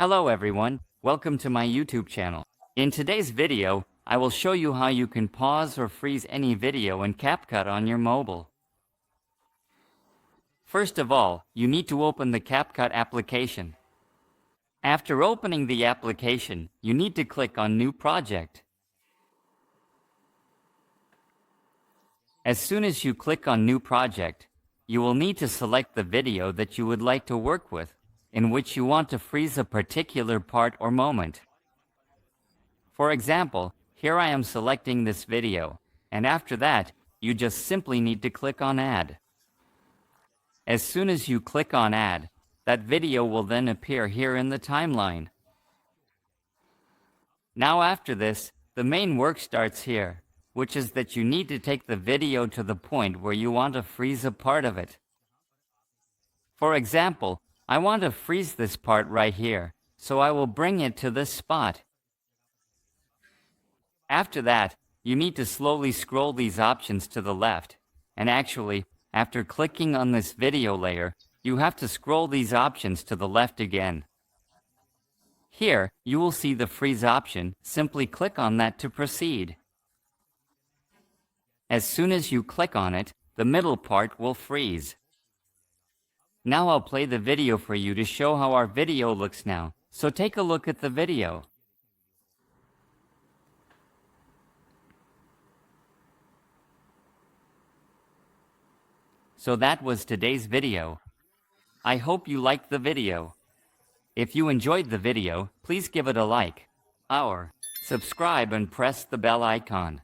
Hello everyone, welcome to my YouTube channel. In today's video, I will show you how you can pause or freeze any video in CapCut on your mobile. First of all, you need to open the CapCut application. After opening the application, you need to click on New Project. As soon as you click on New Project, you will need to select the video that you would like to work with, in which you want to freeze a particular part or moment. For example, here I am selecting this video, and after that, you just simply need to click on Add. As soon as you click on Add, that video will then appear here in the timeline. Now after this, the main work starts here, which is that you need to take the video to the point where you want to freeze a part of it. For example, I want to freeze this part right here, so I will bring it to this spot. After that, you need to slowly scroll these options to the left, and actually, after clicking on this video layer, you have to scroll these options to the left again. Here, you will see the freeze option. Simply click on that to proceed. As soon as you click on it, the middle part will freeze. Now I'll play the video for you to show how our video looks now, so take a look at the video. So that was today's video. I hope you liked the video. If you enjoyed the video, please give it a like, or subscribe and press the bell icon.